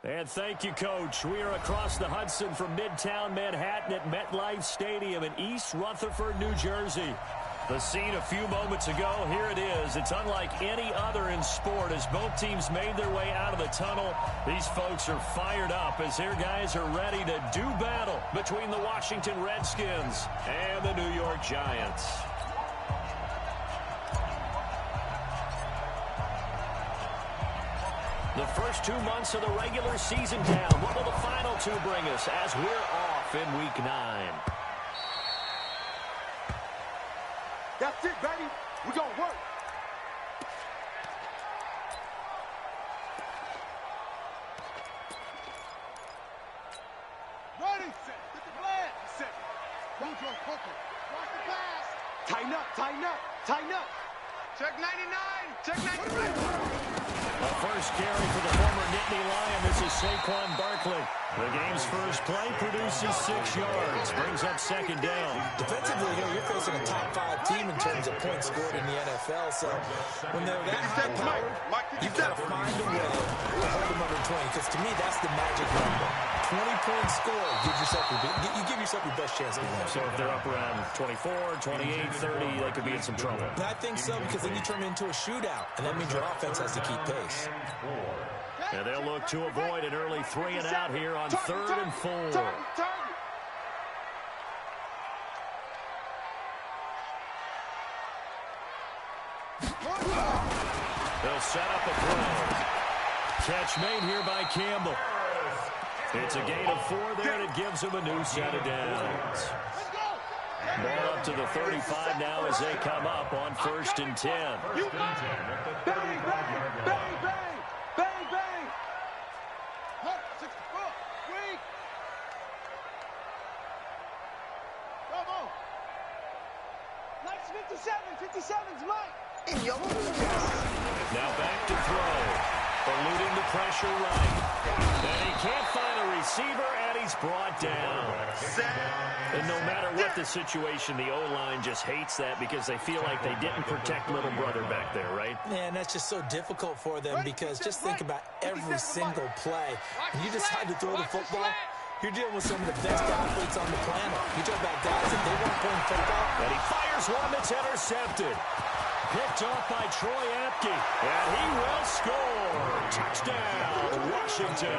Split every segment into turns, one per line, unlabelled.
And thank you, Coach. We are across the Hudson from Midtown Manhattan at MetLife Stadium in East Rutherford, New Jersey. The scene a few moments ago, here it is. It's unlike any other in sport as both teams made their way out of the tunnel. These folks are fired up as their guys are ready to do battle between the Washington Redskins and the New York Giants. The first 2 months of the regular season down. What will the final two bring us as we're off in Week 9?
That's it, baby. We're going to work. Ready, set. Get the flag. Set. Don't go quicker. Watch the pass. Tighten up, tighten up, tighten up. Check 99. Check 99.
The first carry for the former Nittany Lion. This is Saquon Barkley. The game's first play produces 6 yards. Brings up second down.
Defensively here, you're facing a top 5 team in terms of points scored in the NFL. So when they're that high powered, you've got to find a way to hold them under 20. Because to me, that's the magic number. 20-point score gives yourself you give yourself your best chance to win.
So if they're up around 24, 28, 30, they could be in some trouble.
I think so, because then you turn it into a shootout, and that means your offense has to keep pace.
And they'll look to avoid an early 3 and out here on 3rd and 4. They'll set up a throw. Catch made here by Campbell. It's a gain of 4 there, and it gives him a new set of downs. Ball up to the 35 now as they come up on 1st and 10.
Bang, bang, bang, bang, bang, bang. 64, weak. Come on. Nice 57, 57's Mike.
Now back to throw. Eluding the pressure right. And he can't find a receiver, and he's brought down. And no matter what the situation, the O-line just hates that because they feel like they didn't protect little brother back there, right?
Man, that's just so difficult for them because just think about every single play. When you decide to throw the football, you're dealing with some of the best athletes on the planet. You talk about guys that they weren't playing football.
And he fires one that's intercepted. Picked off by Troy Apke, and he will score. Touchdown, Washington.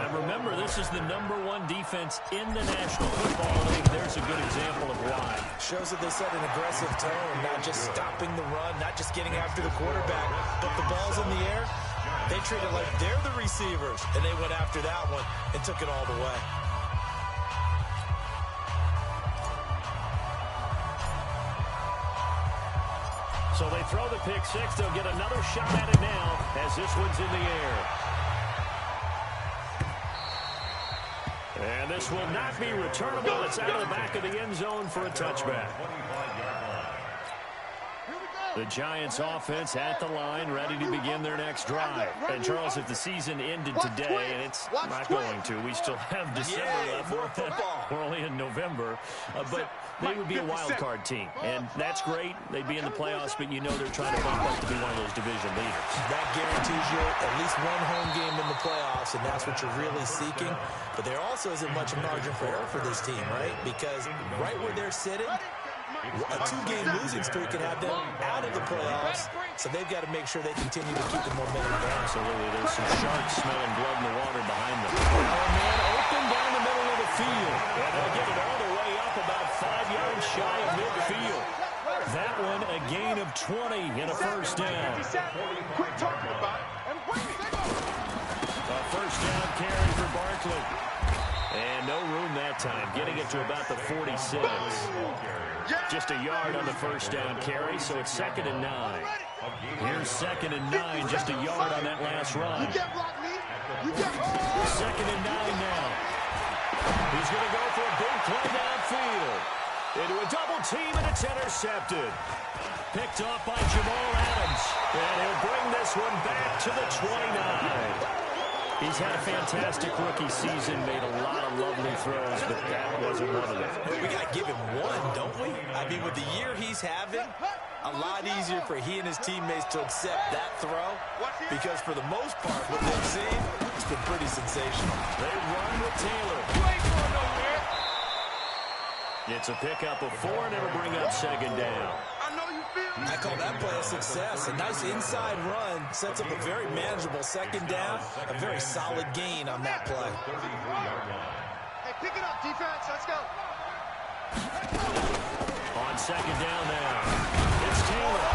And remember, this is the #1 defense in the National Football League. There's a good example of why.
Shows that they set an aggressive tone, not just stopping the run, not just getting after the quarterback, but the ball's in the air. They treat it like they're the receivers, and they went after that one and took it all the way.
So they throw the pick six. They'll get another shot at it now as this one's in the air. And this will not be returnable. It's out of the back of the end zone for a touchback. The Giants offense at the line, ready to begin their next drive. And Charles, if the season ended today, and it's not going to, we still have December left. We're only in November. But they would be a wild card team. And that's great. They'd be in the playoffs, but you know they're trying to bump up to be one of those division leaders.
That guarantees you at least one home game in the playoffs, and that's what you're really seeking. But there also isn't much margin for error for this team, right? Because right where they're sitting, a 2-game losing streak can have them out of the playoffs, so they've got to make sure they continue to keep the momentum going.
Absolutely. There's some sharks smelling blood in the water behind them. Oh, man, open down the middle of the field. And they'll get it all the way up about 5 yards shy of midfield. That one, a gain of 20 and a first down.
Quit talking about it and bring it.
A first down carry for Barkley. And no room that time, getting it to about the 46. Just a yard on the first down carry, so it's 2nd and 9. Here's 2nd and 9, just a yard on that last run. 2nd and 9 now. He's going to go for a big play downfield. Into a double team, and it's intercepted. Picked off by Jamal Adams. And he'll bring this one back to the 29. He's had a fantastic rookie season, made a lot of lovely throws, but that wasn't one of them.
We got to give him one, don't we? I I mean, with the year he's having, a lot easier for he and his teammates to accept that throw because for the most part, what they've seen, it's been pretty sensational.
They run with Taylor. It's a pickup of 4, and it'll bring up second down.
I call that play a success. A nice inside run sets up a very manageable second down, a very solid gain on that play.
Hey, pick it up, defense. Let's go.
On second down now, it's Taylor.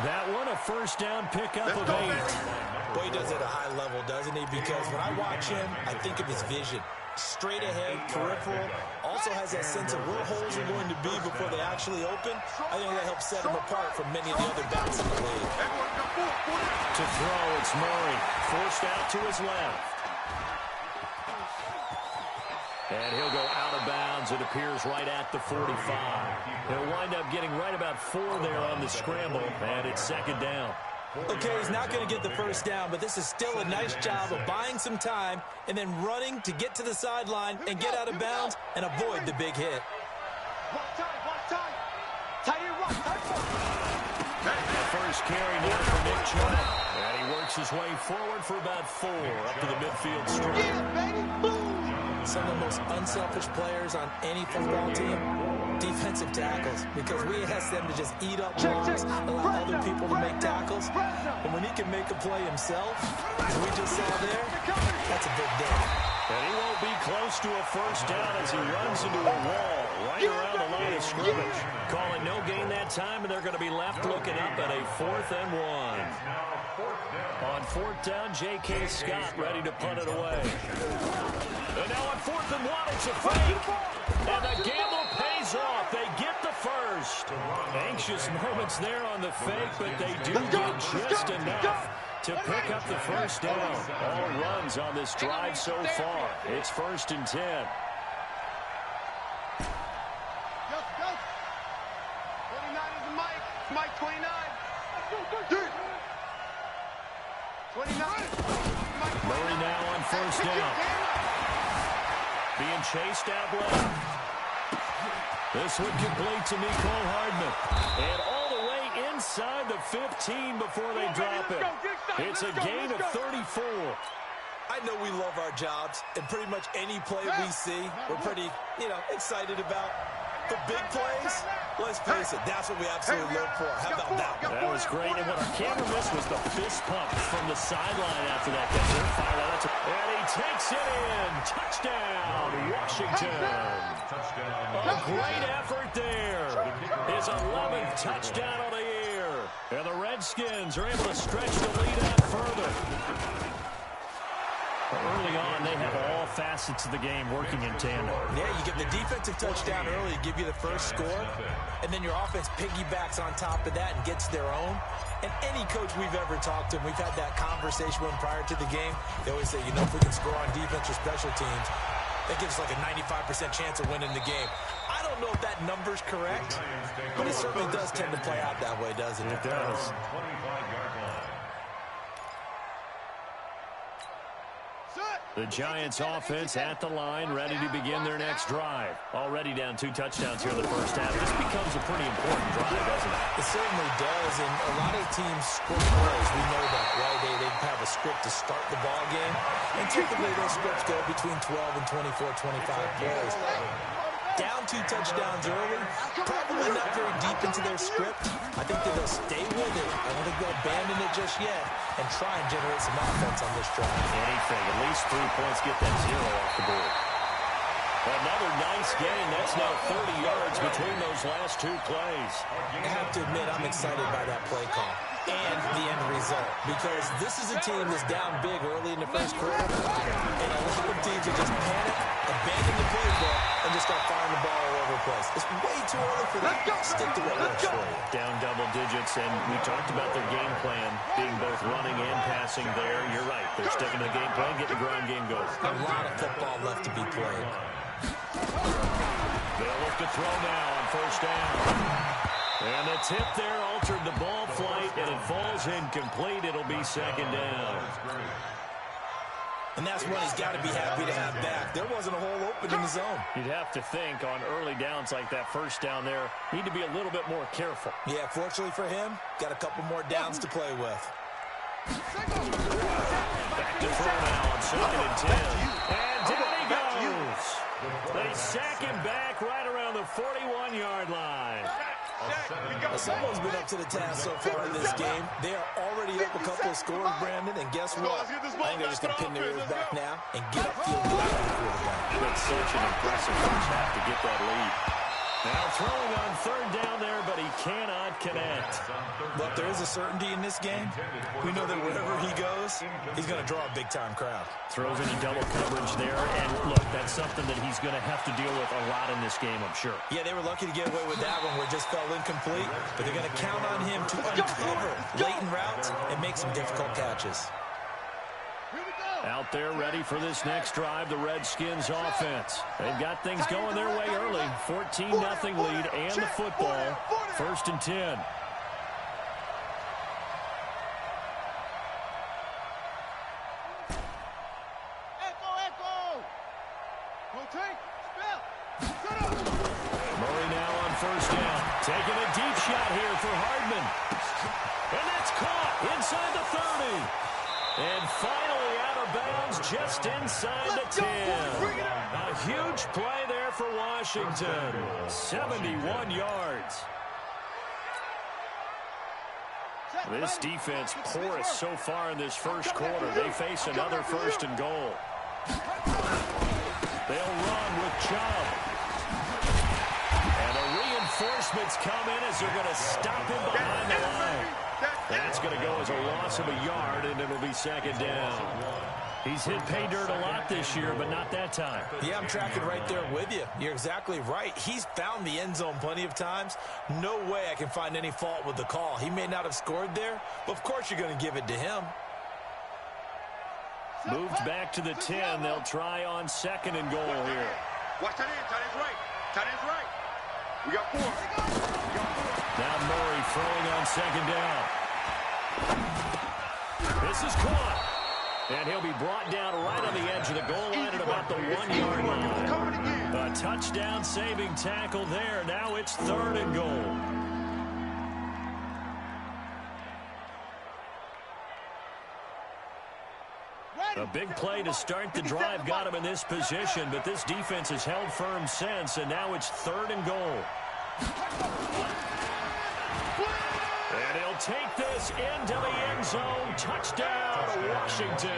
That one a first down pickup of 8.
Boy, he does it at a high level, doesn't he? Because when I watch him, I think of his vision. Straight ahead, peripheral, also has that sense of where holes are going to be before they actually open. I think that helps set him apart from many of the other backs in the league.
To throw, it's Murray, forced out to his left. And he'll go out of bounds. It appears right at the 45. He'll wind up getting right about 4 there on the scramble, and it's second down.
Okay, he's not going to get the first down, but this is still a nice job of buying some time and then running to get to the sideline and get out of bounds and avoid the big hit.
The first carry now for Nick Chubb. And he works his way forward for about 4 up to the midfield stripe.
Some of the most unselfish players on any football team, defensive tackles, because we ask them to just eat up blocks, allow other people to make tackles. And when he can make a play himself, as we just saw there, that's a big day.
And he won't be close to a first down as he runs into a wall right around the line of scrimmage. Call it no gain that time, and they're going to be left looking up at a 4th and 1. On 4th down, J.K. Scott ready to punt it away. And now on 4th and 1, it's a fake. And the gamble pays off. They get the first. Anxious moments there on the fake, but they do get just enough to pick up the first down. All runs on this drive so far. It's 1st and 10.
Go. 29 is Mike. Mike 29. 29.
Murray now on first down. Being chased out left. This one complete to Mecole Hardman. And all the way inside the 15 before they drop it. It's a gain of 34.
I know we love our jobs, and pretty much any play we see, we're pretty, excited about. The big plays, let's face it, that's what we absolutely look for. How about that one?
That was great, and what our camera missed was the fist pump from the sideline after that. And he takes it in. Touchdown, Washington. A great effort there. His 11th touchdown of the year. And the Redskins are able to stretch the lead out further. Early on, they have all facets of the game working in tandem.
Yeah, you get the defensive touchdown early, give you the first score, and then your offense piggybacks on top of that and gets their own. And any coach we've ever talked to, we've had that conversation with them prior to the game. They always say, if we can score on defense or special teams, that gives us like a 95% chance of winning the game. I don't know if that number's correct, but it certainly does tend to play out that way, doesn't it?
It does. The Giants offense at the line, ready to begin their next drive. Already down 2 touchdowns here in the first half. This becomes a pretty important drive, doesn't it?
It certainly does, and a lot of teams script plays. We know that, right? They have a script to start the ball game, and typically those scripts go between 12 and 24, 25 plays. Down 2 touchdowns early, probably not very deep into their script. I think that they'll stay with it. I don't think they'll abandon it just yet and try and generate some offense on this drive.
Anything, at least 3 points, get that 0 off the board. Another nice game. That's now 30 yards between those last 2 plays.
I have to admit, I'm excited by that play call and the end result, because this is a team that's down big early in the first quarter, and a lot of teams will just panic, abandon the playbook, and just start firing the ball all over the place. It's way too early for that. Stick to what works for you.
Down double digits, and we talked about their game plan being both running and passing there. You're right. They're sticking to the game plan, getting the ground game going.
A lot of football left to be played.
They'll look to throw now on first down. And the tip there altered the ball flight, and it falls incomplete. It'll be second down.
And that's one he's got to be happy to have back. There wasn't a hole open in the zone.
You'd have to think on early downs like that first down there, need to be a little bit more careful.
Yeah, fortunately for him, got a couple more downs to play with.
Back to throw now on 2nd and 10. And down he goes. They sack him back right around the 41-yard line.
Someone's been up to the task so far in this game. They are already up a couple of scores, Brandon, and guess what? I think they're just going to pin their ears back now and get upfield and get after the quarterback.
That's such an impressive first half to get that lead. Now throwing on 3rd down there, but he cannot connect.
Look, there is a certainty in this game. We know that wherever he goes, he's going to draw a big-time crowd.
Throws into double coverage there, and look, that's something that he's going to have to deal with a lot in this game, I'm sure.
Yeah, they were lucky to get away with that one where it just fell incomplete, but they're going to count on him to uncover latent routes and make some difficult catches.
Out there ready for this next drive, the Redskins offense. They've got things going their way early. 14-0 lead and the football. 1st and 10. Murray now on 1st down. Taking a deep shot here for Hardman. And that's caught inside the 30. And finally out of bounds just inside the 10. A huge play there for Washington. 71 yards. This defense porous so far in this first quarter. They face another 1st and goal. They'll run with Chubb. And the reinforcements come in as they're going to stop him behind the line. That's going to go as a loss of a yard, and it'll be 2nd down. He's hit pay dirt a lot this year, but not that time.
Yeah, I'm tracking right there with you. You're exactly right. He's found the end zone plenty of times. No way I can find any fault with the call. He may not have scored there, but of course you're going to give it to him.
Moved back to the 10. They'll try on 2nd and goal here.
Watch tight end. Tight end's right. Tight end's right. We got 4.
Now Murray throwing on 2nd down. This is caught. And he'll be brought down right on the edge of the goal line at about the 1-yard line. A touchdown-saving tackle there. Now it's 3rd and goal. A big play to start the drive got him in this position, but this defense has held firm since, and now it's 3rd and goal. And he'll take this into the end zone. Touchdown, Washington.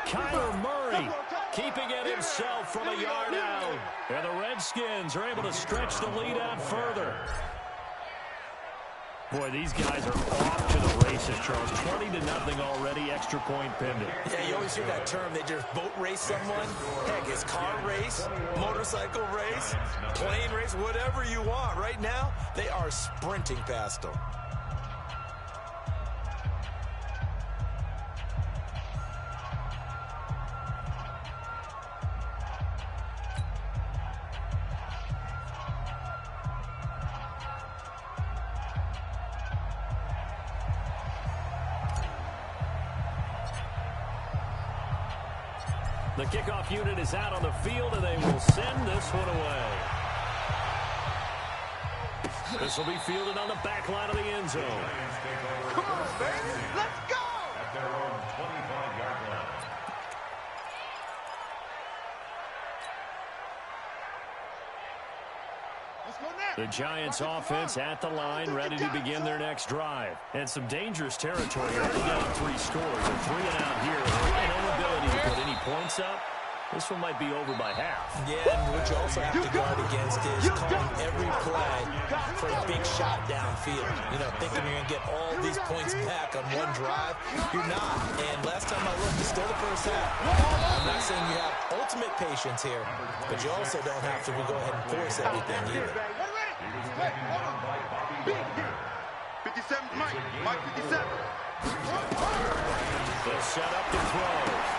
Kyler Murray keeping it himself from a yard out. And the Redskins are able to stretch the lead out further. Boy, these guys are off to the races, Charles. 20-0 already, extra point pending.
Yeah, you always hear that term. They just boat race someone. Heck, it's car race, motorcycle race, plane race, whatever you want. Right now, they are sprinting past them.
The kickoff unit is out on the field, and they will send this one away. This will be fielded on the back line of the end zone.
Come on, baby. Let's go.
At their own 25-yard line.
The Giants offense at the line, ready to begin their next drive. And some dangerous territory. Already down 3 scores. A 3 and out here. An inability to put any points up. This one might be over by half.
Yeah, and what you also have to guard against is calling every play for a big shot downfield. You know, thinking you're going to get all these points back on one drive. You're not. And last time I looked, it's still the first half. I'm not saying you have ultimate patience here, but you also don't have to go ahead and force everything either.
57, Mike 57.
They'll set up the throw.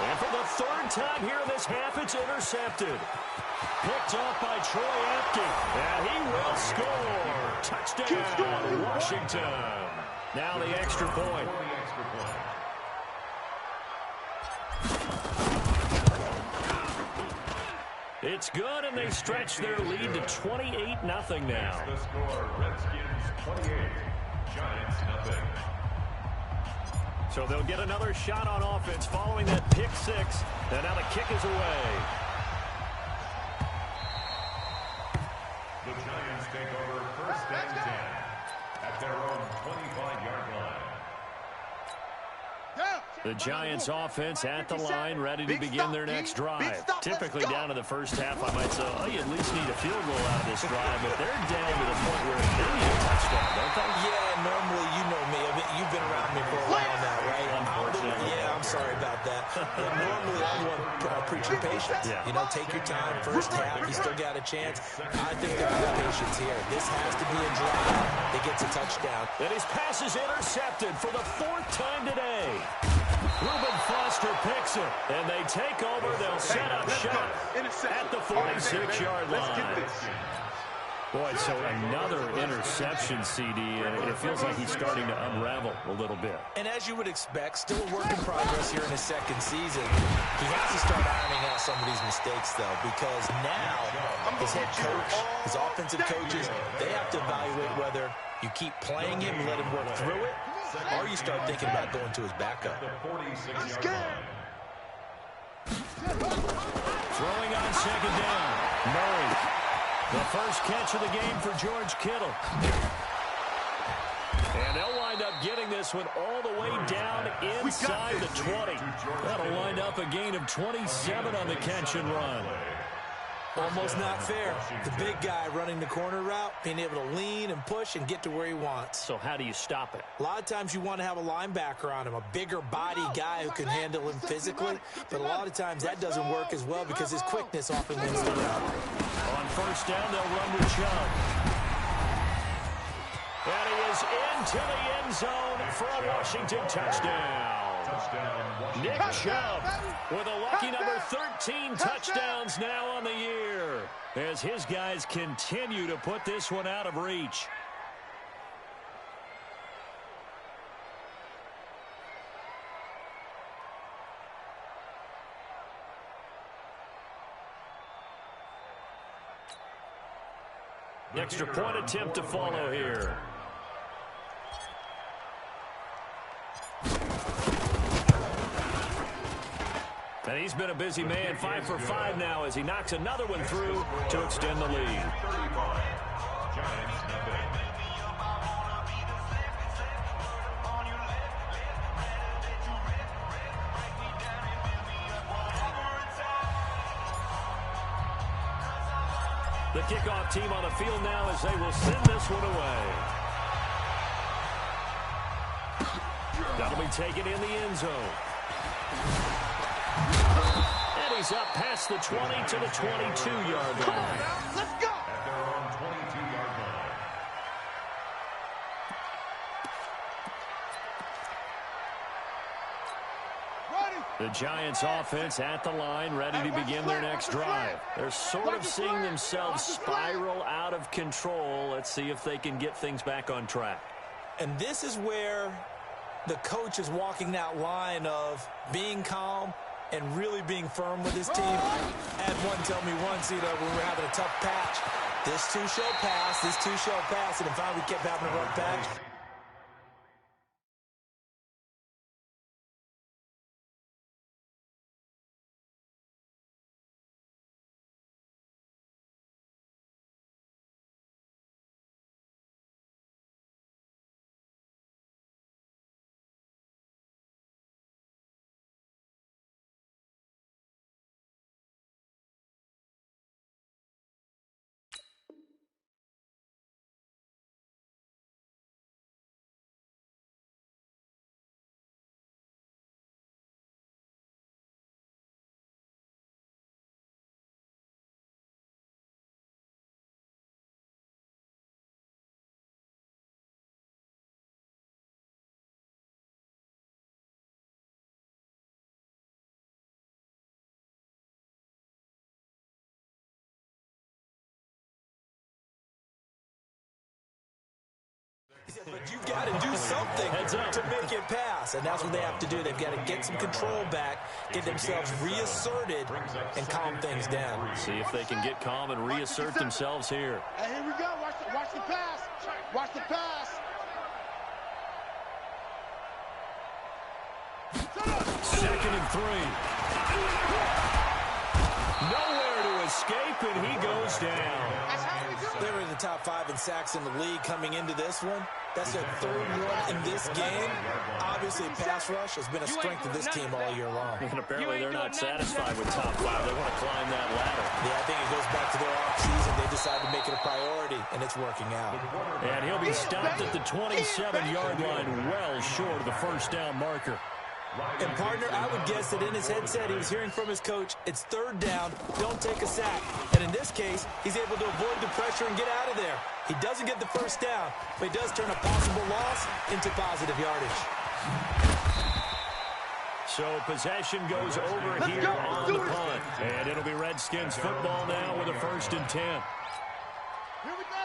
And for the 3rd time here in this half, it's intercepted. Picked off by Troy Apke. And he will score. Touchdown, Washington. Now the extra point. It's good, and they stretch their lead to 28-0 now.
The score, Redskins 28, Giants nothing.
So they'll get another shot on offense following that pick six. And now the kick is away.
The Giants take over first and 10 at their own 25-yard line.
The Giants offense at the line, ready to begin their next drive. Typically down to the first half, I might say, oh, you at least need a field goal out of this drive, but they're down to the point where they need a touchdown, don't they?
Yeah, normally, you know me. I mean, you've been around me for a while now, right?
Unfortunately.
Yeah, I'm sorry about that. Normally, I'm one preaching patience.
Yeah.
You know, take your time. First half, you still got a chance. I think they're good patience here. This has to be a drive that gets a touchdown.
And his pass is intercepted for the 4th time today. Reuben Foster picks it, and they take over. They'll set up shop at the 46-yard line. Boy, so another interception, CD, and it feels like he's starting to unravel a little bit.
And as you would expect, still a work in progress here in his second season. He has to start ironing out some of these mistakes, though, because now his head coach, his offensive coaches, they have to evaluate whether you keep playing him and let him work through it, or you start thinking about going to his backup.
Throwing on second down. Murray. The first catch of the game for George Kittle. And they'll wind up getting this one all the way down inside the 20. That'll wind up a gain of 27 on the catch and run.
Almost not fair. The big guy running the corner route, being able to lean and push and get to where he wants.
So how do you stop it?
A lot of times you want to have a linebacker on him, a bigger body guy who can handle him physically. But a lot of times that doesn't work as well because his quickness often wins the route.
On first down, they'll run with Chubb. And he is into the end zone for a Washington touchdown. Nick Chubb with a lucky number 13 touchdowns now on the year as his guys continue to put this one out of reach. Extra point attempt to follow here. And he's been a busy man, 5 for 5 now as he knocks another one through to extend the lead. The kickoff team on the field now as they will send this one away. That'll be taken in the end zone. And he's up past the 20 to the 22-yard line.
Let's go!
At their own 22-yard line.
The Giants offense at the line, ready to begin their next drive. They're sort of seeing themselves spiral out of control. Let's see if they can get things back on track.
And this is where the coach is walking that line of being calm and really being firm with his team. I had one tell me once, when we were having a tough patch, this too shall pass, and finally we kept having a rough patch. But you've got to do something to make it pass, and that's what they have to do. They've got to get some control back, get themselves reasserted, and calm things down.
See if they can get calm and reassert themselves here.
Hey, here we go. Watch the pass. Watch the pass.
Second and 3. Nowhere to escape, and he goes down.
They were in the top 5 in sacks in the league coming into this one. That's their third one in this game. Obviously, pass rush has been a strength of this team all year long.
And apparently they're not satisfied with top 5. They want to climb that ladder.
Yeah, I think it goes back to their offseason. They decided to make it a priority, and it's working out.
And he'll be stopped at the 27-yard line, well short of the first down marker.
And, partner, I would guess that in his headset he was hearing from his coach, it's third down, don't take a sack. And in this case, he's able to avoid the pressure and get out of there. He doesn't get the first down, but he does turn a possible loss into positive yardage.
So possession goes over here on the punt. And it'll be Redskins football now with a 1st and 10.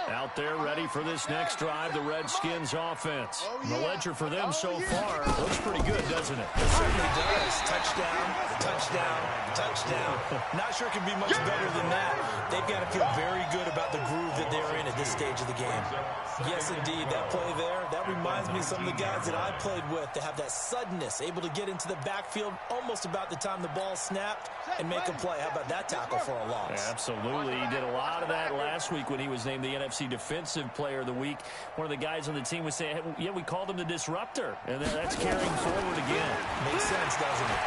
Out there ready for this next drive, the Redskins offense. The ledger for them so far looks pretty good, doesn't it?
It certainly does. Touchdown, touchdown, touchdown. Not sure it can be much better than that. They've got to feel very good about the groove that they're in at this stage of the game. Yes, indeed, that play there, that reminds me of some of the guys that I played with to have that suddenness, able to get into the backfield almost about the time the ball snapped and make a play. How about that tackle for a loss?
Absolutely. He did a lot of that last week when he was named the NFC Defensive Player of the Week. One of the guys on the team was saying, hey, yeah, we called him the disruptor, and that's carrying forward again.
Makes sense, doesn't it?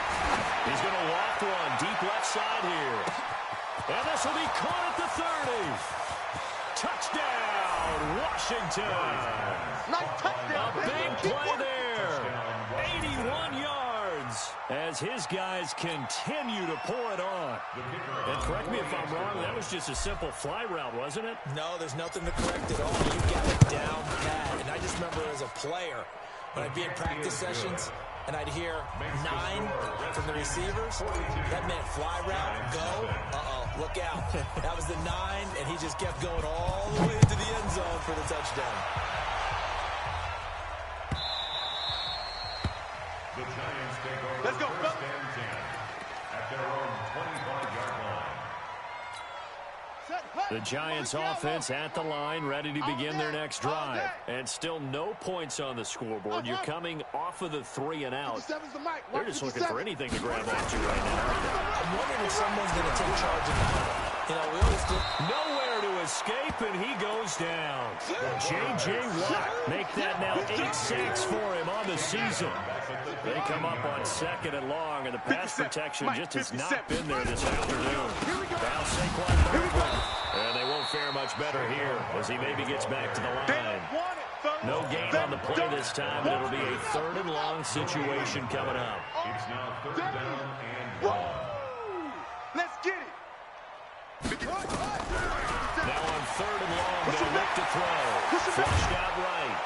He's going to walk one deep left side here. And this will be caught at the 30. Touchdown, Washington. A big play there. 81 yards as his guys continue to pour it on. And correct me if I'm wrong, that was just a simple fly route, wasn't it?
No, there's nothing to correct at all. You got it down pat. And I just remember as a player, when I'd be in practice sessions, and I'd hear 9 from the receivers, that meant fly route, go, look out. That was the 9, and he just kept going all the way into the end zone for the touchdown.
The Giants take over.
Let's go,
first and 10 at their own 25-yard line.
The Giants offense at the line, ready to begin their next drive. And still no points on the scoreboard. You're coming off of the 3 and out. They're just looking for anything to grab onto right now.
I'm wondering if someone's going to take charge of that. You know, we always do.
Nowhere to escape, and he goes down. J.J. Watt make that now 8 sacks for him on the season. They come up on 2nd and long, and the pass protection just has not been there this afternoon. Now Saquon Barkley. And they won't fare much better here as he maybe gets back to the line. No gain on the play this time, and it'll be a 3rd and long situation coming up.
It's now 3rd down and 1.
Let's get it.
Now on 3rd and long, they'll look to throw. Flushed out right.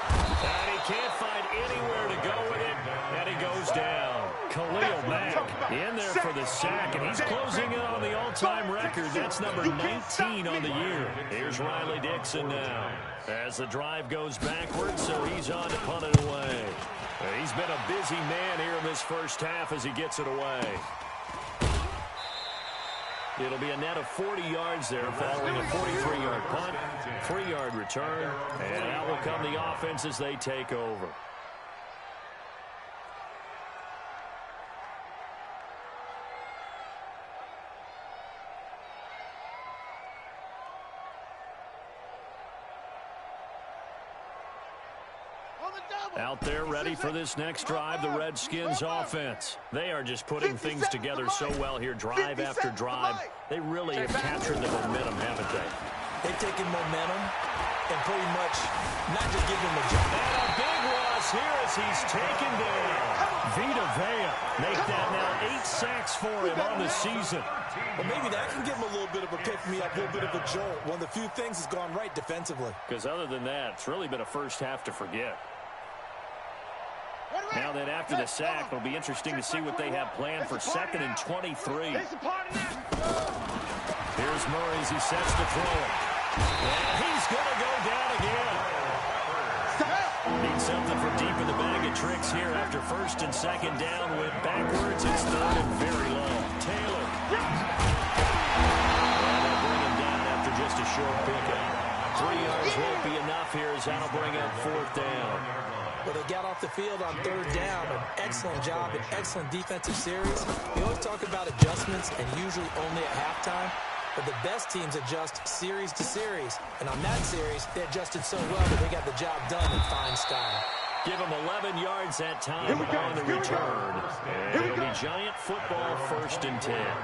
And he can't find anywhere to go with it, and he goes down. Khalil Mack in there for the sack, and he's closing in on the all-time record. That's number 19 on the year. Here's Riley Dixon now as the drive goes backwards, so he's on to punt it away. He's been a busy man here in this first half as he gets it away. It'll be a net of 40 yards there following a 43-yard punt, 3-yard return, and out will come the offense as they take over. Out there ready for this next drive, the Redskins offense. They are just putting things together so well here, drive after drive. They really have captured the momentum, haven't they?
They've taken momentum and pretty much not just given them a jump.
And a big loss here as he's taken down. Vita Vea make that now 8 sacks for him on the season.
Well, maybe that can give him a little bit of a pick-me-up, a little bit of a jolt. One of the few things has gone right defensively.
Because other than that, it's really been a first half to forget. Now then, after the sack, it'll be interesting to see what they have planned for 2nd and 23. Here's Murray as he sets to throw it. And he's going to go down again. something from deep in the bag of tricks here after first and second down. Went backwards. It's third and very low. Taylor. And they'll bring him down after just a short pickup. 3 yards won't be enough here as that'll bring up fourth down.
Well, they got off the field on third down. An excellent job, an excellent defensive series. We always talk about adjustments and usually only at halftime. But the best teams adjust series to series. And on that series, they adjusted so well that they got the job done in fine style.
Give them 11 yards that time on the return. And it'll be Giant football, 1st and 10.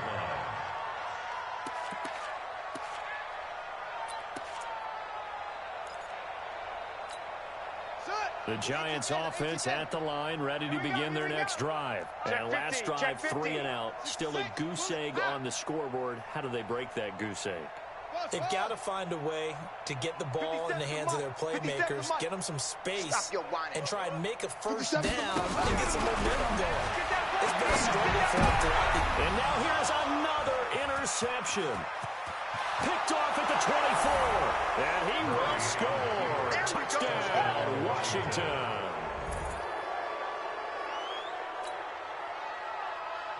The Giants offense at the line, ready to begin their next drive. And last drive, 3 and out. Still a goose egg on the scoreboard. How do they break that goose egg?
They've got to find a way to get the ball in the hands of their playmakers, get them some space, and try and make a first down and get some momentum going. It's been a struggle for them throughout the...
And now here's another interception. Picked off at the 24. And he will score. Touchdown, Washington.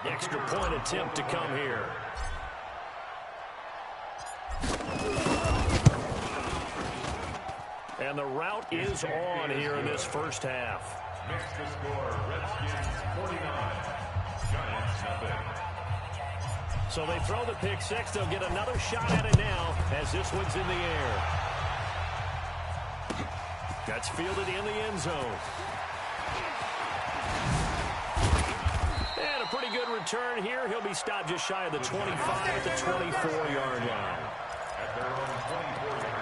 Extra point attempt to come here. And the route is on here in this first half.
Next to score, Redskins 49, Giants nothing.
So they throw the pick six. They'll get another shot at it now as this one's in the air. That's fielded in the end zone. And a pretty good return here. He'll be stopped just shy of the 25 at the 24-yard line.
At their own 24-yard line.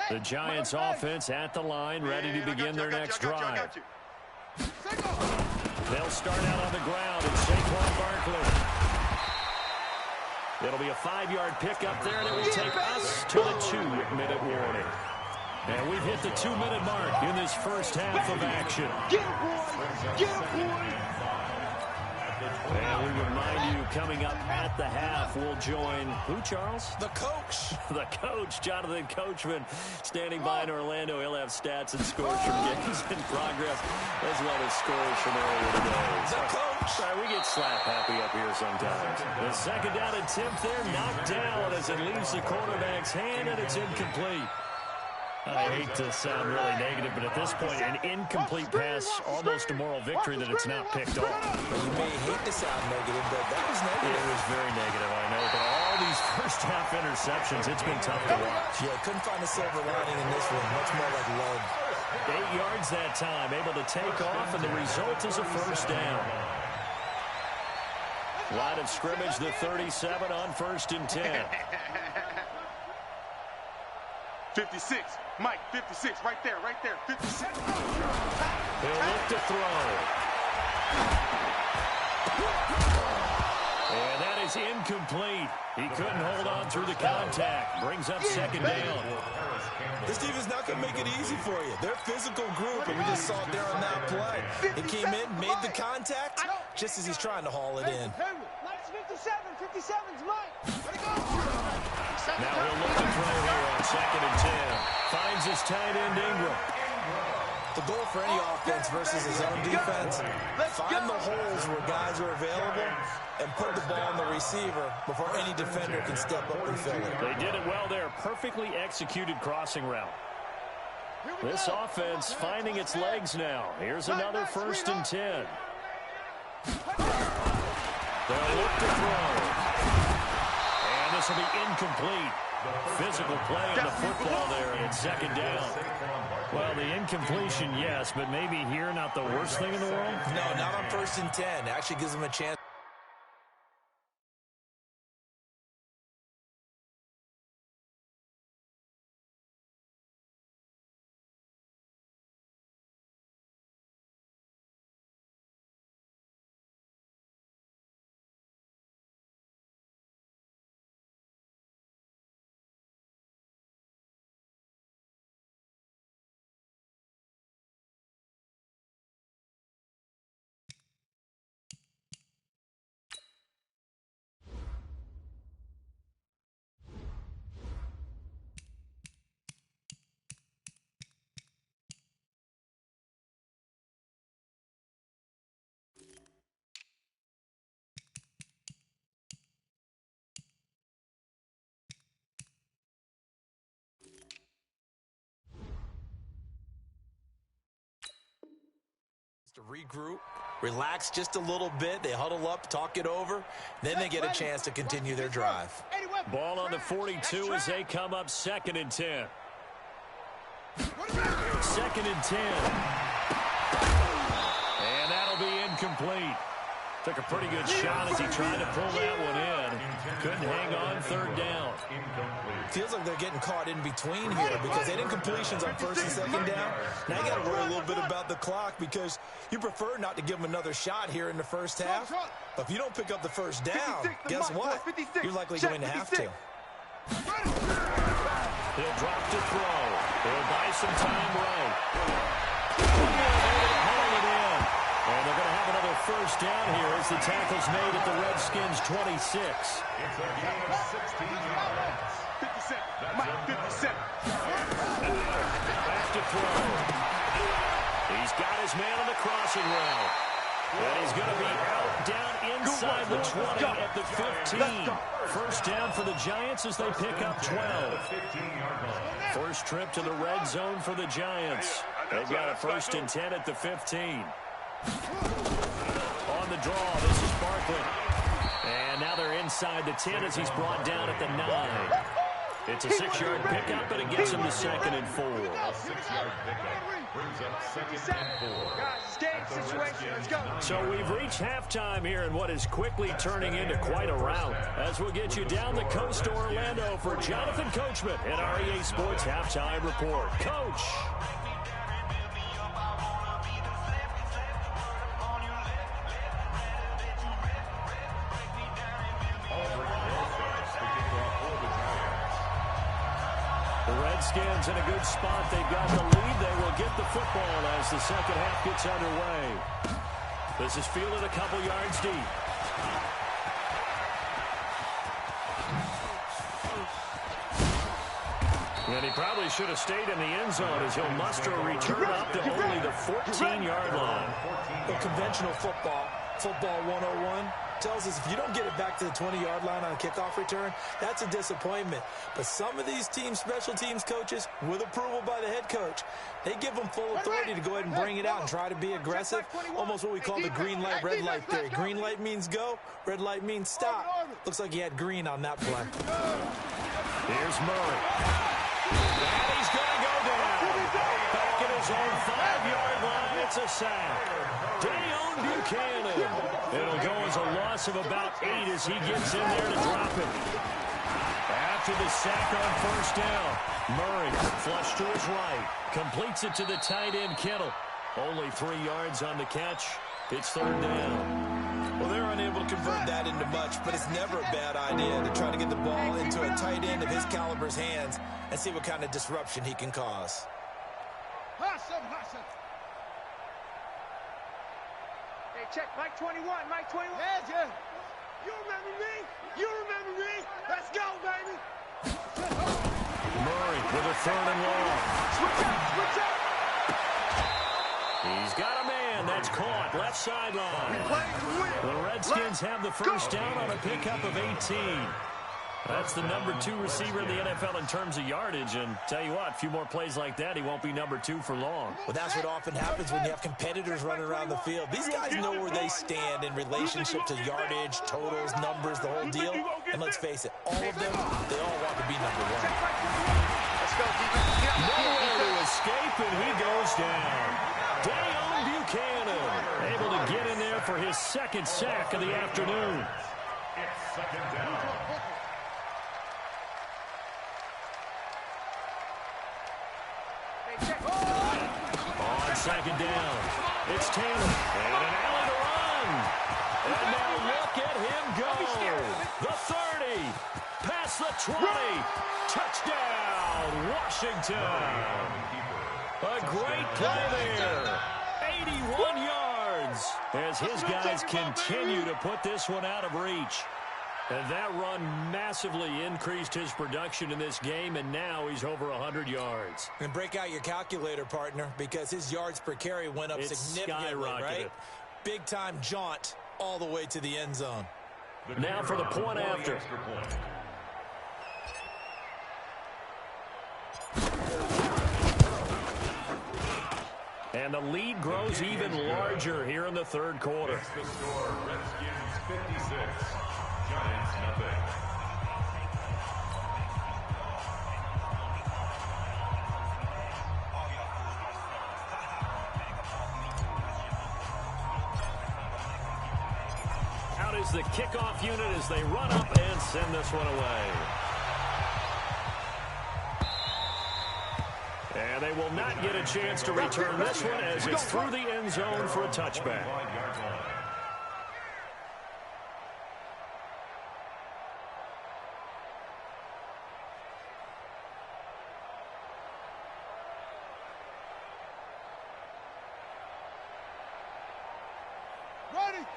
The Giants offense at the line, ready to begin their next drive. They'll start out on the ground, and Saquon Barkley. It'll be a 5-yard pickup there, and it will take us to the 2-minute warning. And we've hit the 2-minute mark in this first half of action.
Get him, boy! Get him, boy!
And we remind you, coming up at the half, we'll join who, Charles?
The coach.
The coach, Jonathan Coachman, standing by in Orlando. He'll have stats and scores from games in progress, as well as scores from earlier today.
The coach.
Sorry, we get slap happy up here sometimes. The second down attempt there, knocked down as it leaves the quarterback's hand, and it's incomplete. I hate to sound really negative, but at this point, an incomplete pass, almost a moral victory that it's not picked off.
Well, you may hate to sound negative, but that was negative.
It was very negative, I know, but all these first-half interceptions, it's been tough to watch.
Yeah, couldn't find a silver lining in this one. Much more like lead.
8 yards that time, able to take off, and the result is a first down. Line of scrimmage, the 37 on 1st and 10.
56. Mike, 56. Right there, 56.
He'll look to throw. And that is incomplete. He couldn't hold on through the contact. Brings up second down.
This defense not going to make it easy for you. They're a physical group, and we just saw it there on that play. He came in, made the contact, just as he's trying to haul it in.
Mike's 57. 57's Mike. Let it go.
Now he'll look to throw here on 2nd and 10. Finds his tight end, Ingram.
The goal for any offense versus his own defense, find the holes where guys are available and put the ball on the receiver before any defender can step up and fill it.
They did it well there. Perfectly executed crossing route. This offense finding its legs now. Here's another 1st and 10. They'll look to throw. And this will be incomplete. Physical play on the football there, and it's second down. Well, the incompletion, yes, but maybe here not the worst thing in the world?
No, not on 1st and 10. Actually gives them a chance. regroup, relax just a little bit. They huddle up, talk it over. Then they get a chance to continue their drive.
Ball on the 42 as they come up 2nd and 10. 2nd and 10. And that'll be incomplete. Took a pretty good shot as he tried to pull that one in. Couldn't hang on 3rd down.
Feels like they're getting caught in between here because they did completions on 1st and 2nd down. Now you got to worry a little bit about the clock because you prefer not to give them another shot here in the 1st half. But if you don't pick up the 1st down, guess what? You're likely going to have to.
He'll drop to throw. He'll buy some time right. And they're going to have another 1st down here as the tackle's made at the Redskins' 26.
It's a gain of 16 yards.
57. Mike, 57.
Back to throw. He's got his man on the crossing route. And he's going to be out down inside the 20 at the 15. 1st down for the Giants as they pick up 12. 1st trip to the red zone for the Giants. They've got a 1st and 10 at the 15. On the draw, this is Barkley. And now they're inside the 10 as he's brought down at the 9. It's a 6-yard pickup, but it gets him to 2nd and 4.
6-yard pickup brings up 2nd and 4.
Guys, it's game situation. Let's go.
So we've reached halftime here in what is quickly turning into quite a rout. As we'll get you down the coast to Orlando for Jonathan Coachman and our EA Sports Halftime Report. Coach. The Redskins in a good spot. They've got the lead. They will get the football as the 2nd half gets underway. This is fielded a couple yards deep. And he probably should have stayed in the end zone as he'll muster a return up to only the 14-yard line.
Well, conventional football 101, tells us if you don't get it back to the 20-yard line on a kickoff return, that's a disappointment. But some of these teams, special teams coaches, with approval by the head coach, they give them full authority to go ahead and bring it out and try to be aggressive, almost what we call the green light, red light theory. Green light means go, red light means stop. Looks like he had green on that play.
Here's Murray. And he's going to go down. Back at his own 5-yard line, it's a sack. Dayon Buchanan. It'll go as a loss of about 8 as he gets in there to drop it. After the sack on 1st down, Murray flush to his right. Completes it to the tight end, Kittle. Only 3 yards on the catch. It's 3rd down.
Well, they're unable to convert that into much, but it's never a bad idea to try to get the ball into a tight end of his caliber's hands and see what kind of disruption he can cause.
Awesome. Hey, check. Mike 21. Mike 21. Yeah. You remember me? Let's go, baby.
Murray with a 3rd and long.
Switch out.
He's got a man. That's caught. Left sideline. The Redskins have the 1st down on a pickup of 18. That's the number 2 receiver in the NFL in terms of yardage. And tell you what, a few more plays like that, he won't be number 2 for long.
Well, that's what often happens when you have competitors running around the field. These guys know where they stand in relationship to yardage, totals, numbers, the whole deal. And let's face it, all of them, they all want to be number 1.
Let's go, defense.
Nowhere to escape, and he goes down. Dayon Buchanan able to get in there for his 2nd sack of the afternoon.
It's 2nd down.
On 2nd down, it's Taylor, and an alley to run. And now look at him go. The 30, past the 20, touchdown, Washington. A great play there, 81 yards, as his guys continue to put this one out of reach. And that run massively increased his production in this game, and now he's over 100 yards.
And break out your calculator, partner, because his yards per carry went up significantly, right? Big-time jaunt all the way to the end zone.
Now for the point after. And the lead grows even larger here in the third quarter.
It's the score, Redskins 56, Giants nothing.
Out is the kickoff unit as they run up and send this one away. And they will not get a chance to return this one as it's through the end zone for a touchback.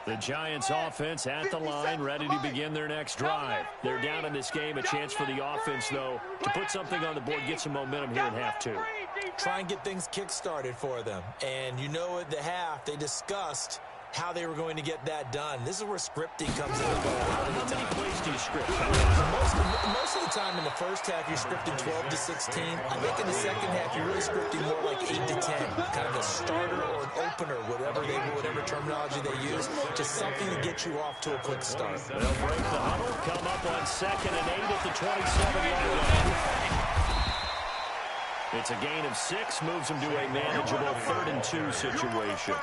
The Giants offense at the line, ready to begin their next drive. They're down in this game. A chance for the offense, though, to put something on the board, get some momentum here in half two.
Try and get things kick-started for them. And you know at the half, they discussed how they were going to get that done. This is where scripting comes into play a lot of the time.
How many plays do you script?
Most of the time in the first half, you're scripting 12 to 16. I think in the second half, you're really scripting more like 8 to 10. Kind of a starter or an opener, whatever terminology they use. Just something to get you off to a quick start.
They'll break the huddle, come up on 2nd and 8 at the 27-yard line. It's a gain of 6, moves them to a manageable 3rd and 2 situation.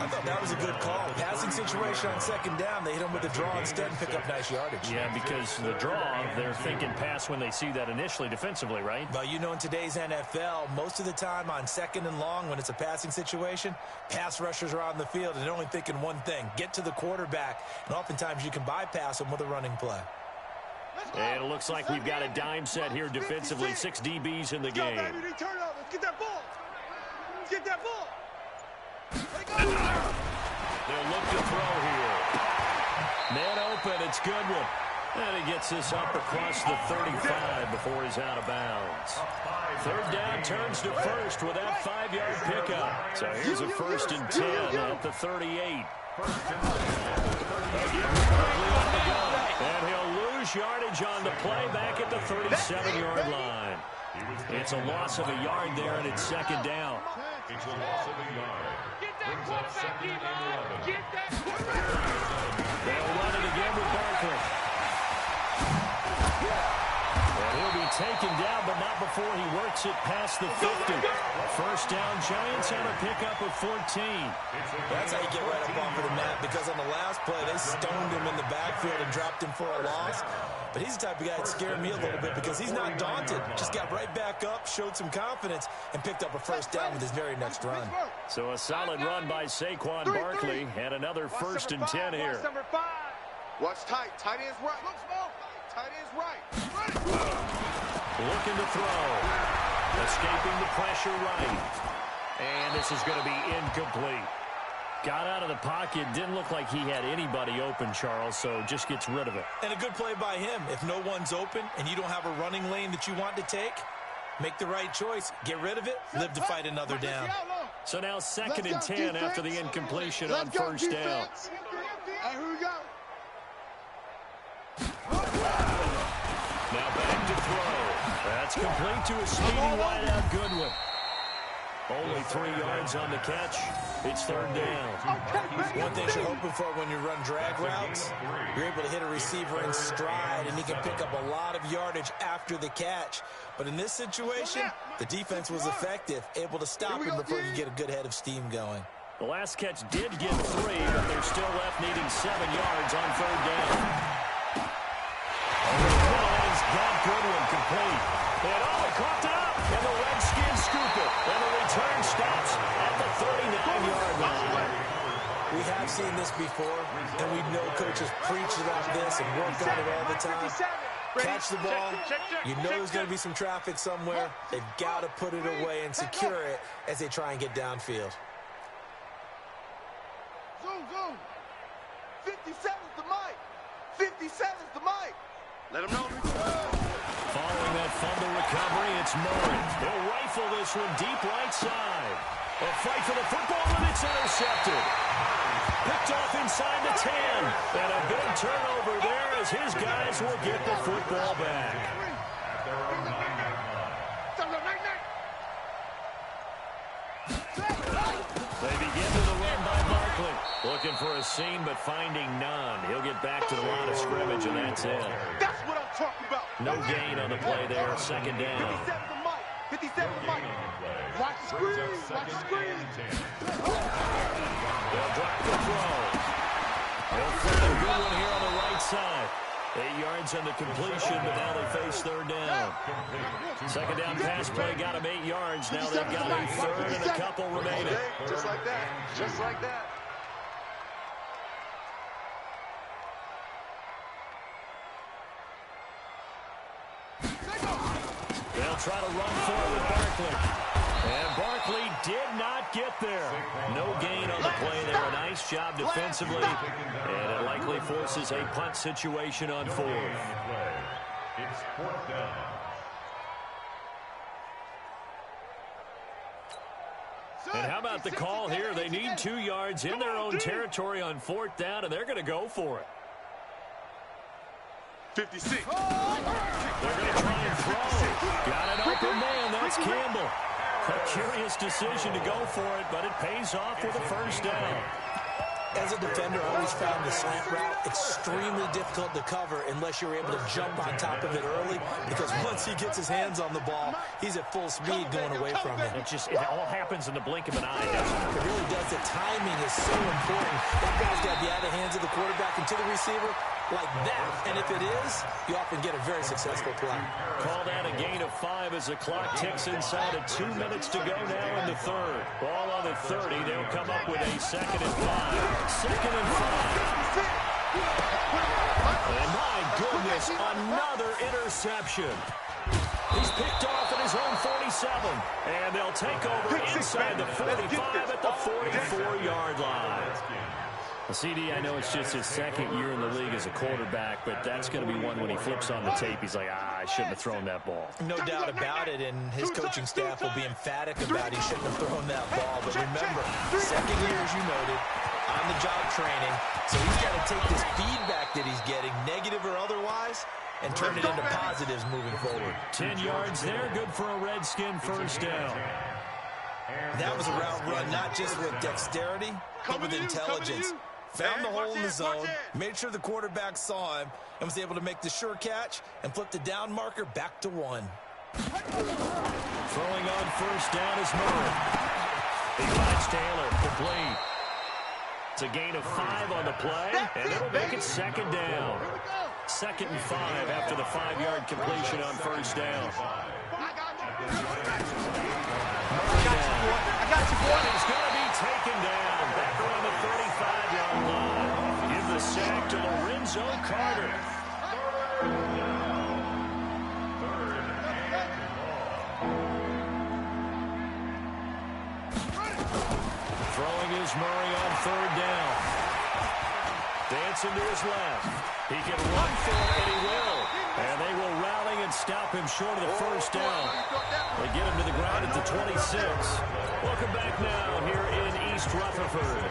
I thought that was a good call. Passing situation on 2nd down, they hit them with a draw instead and pick up nice yardage.
Yeah, because the draw, they're thinking pass when they see that initially defensively, right?
Well, you know, in today's NFL, most of the time on 2nd and long, when it's a passing situation, pass rushers are on the field and they're only thinking one thing, get to the quarterback. And oftentimes you can bypass them with a running play.
And it looks like we've got a dime set here defensively. 6 DBs in the game.
Let's get that ball. Let's get that ball.
They'll look to throw here. Man open, it's Goodwin. And he gets this up across the 35 before he's out of bounds. 3rd down turns to 1st with that 5-yard pickup. So here's a 1st and 10 at the 38. And he'll lose yardage on the play back at the 37-yard line. It's a loss of a yard there, and it's 2nd down.
It's a loss of a yard. Brings up 2nd and 11.
They'll run it again with Barkley. And he'll be taken down, but not before he works it past the 50. 1st down, Giants on a pickup of 14.
That's how you get right up off of the mat, because on the last play, they stoned him in the backfield and dropped him for a loss. But he's the type of guy that scared me a little bit because he's not daunted. Just got right back up, showed some confidence, and picked up a 1st down with his very next run.
So a solid run by Saquon Barkley, and another 1st and 10 here.
Watch tight. Tight end's right. Look small. Tight end's right.
Looking to throw. Escaping the pressure right. And this is going to be incomplete. Got out of the pocket. Didn't look like he had anybody open, Charles, so just gets rid of it.
And a good play by him. If no one's open and you don't have a running lane that you want to take, make the right choice. Get rid of it. Live to fight another down.
So now 2nd and 10 after the incompletion on 1st down.
Hey, here we go.
Now back to throw. That's complete to a speedy wideout Goodwin. Only 3 yards on the catch. It's 3rd down.
One thing you're hoping for when you run drag routes, you're able to hit a receiver in stride, and he can pick up a lot of yardage after the catch. But in this situation, the defense was effective, able to stop him before you get a good head of steam going.
The last catch did get 3, but they're still left needing 7 yards on 3rd down. He's got Goodwin complete. And he caught it up, and the Redskins scoop it. And the return stops at the 39-yard line.
We have seen this before, and we know coaches preach about this and work on it all the time. Catch the ball. You know there's going to be some traffic somewhere. They've got to put it away and secure it as they try and get downfield.
Zoom. 57's the mic. 57's the mic. Let him know.
Following that fumble recovery, it's Murray. He'll rifle this one deep right side. A fight for the football, and it's intercepted. Picked off inside the 10. And a big turnover there as his guys will get the football back.
At their own 9-yard line.
Looking for a seam, but finding none. He'll get back to the line of scrimmage, and that's it.
That's what I'm talking about.
No gain on the play there. Second down.
57 to Mike. 57 to Mike. Watch the screen. Watch the screen.
They'll drop the throw. They'll throw a good one here on the right side. 8 yards on the completion, but now they face third down. Second down pass play got them 8 yards. Now they've got a third and a couple remaining.
Just like that. Just like that.
They'll try to run forward with Barkley. And Barkley did not get there. No gain on the play there. A nice job defensively. And it likely forces a punt situation on fourth.
It's fourth down.
And how about the call here? They need 2 yards in their own territory on fourth down, and they're going to go for it.
56.
They're going to try and throw. Got an open man. That's Campbell. A curious decision to go for it, but it pays off with a first down.
As a defender, I always found the slant route extremely difficult to cover unless you're able to jump on top of it early, because once he gets his hands on the ball, he's at full speed going away from it.
It all happens in the blink of an eye, doesn't it?
It really does. The timing is so important. That guy's got to be out of the hands of the quarterback and to the receiver like that. And if it is, you often get a very successful play.
Call that a gain of 5 as the clock ticks inside of 2 minutes to go now in the third. Ball on the 30. They'll come up with a 2nd and 5. 2nd and 5. And my goodness, another interception. He's picked off at his own 47. And they'll take over inside the 45 at the 44-yard line. CD, I know it's just his 2nd year in the league as a quarterback, but that's going to be one when he flips on the tape. He's like, I shouldn't have thrown that ball.
No doubt about it, and his coaching staff will be emphatic about he shouldn't have thrown that ball. But remember, 2nd year, as you noted, on-the-job training, so he's got to take this feedback that he's getting, negative or otherwise, and turn it into positives moving forward.
10 yards there, good for a Redskin first down.
That was a route run, not just with dexterity, but with intelligence. Found the hole in the zone, made sure the quarterback saw him, and was able to make the sure catch and flip the down marker back to 1.
Throwing on first down is Murray. He finds Taylor, complete. It's a gain of 5 on the play, and it'll make it 2nd down. 2nd and 5 after the 5-yard completion on first down.
I got you, boy.
He's going to be taken down back around the 35-yard line. Give the sack to Lorenzo Carter. Throwing is Murray on 3rd down. Dancing to his left. He can run for it, and he will. And they will rally and stop him short of the first down. They get him to the ground at the 26. Welcome back now here in East Rutherford.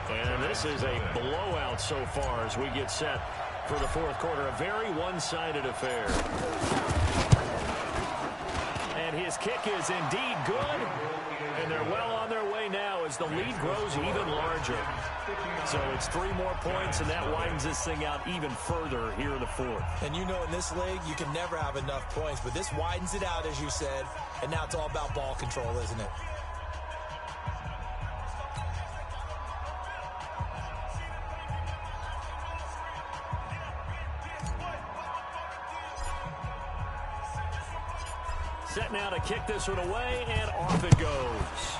And this is a blowout so far as we get set for the fourth quarter. A very one-sided affair. And his kick is indeed good. And they're well on their way now as the lead grows even larger. So it's 3 more points, and that widens this thing out even further here in the fourth.
And you know in this league, you can never have enough points, but this widens it out, as you said, and now it's all about ball control, isn't it?
Set now to kick this one away, and off it goes.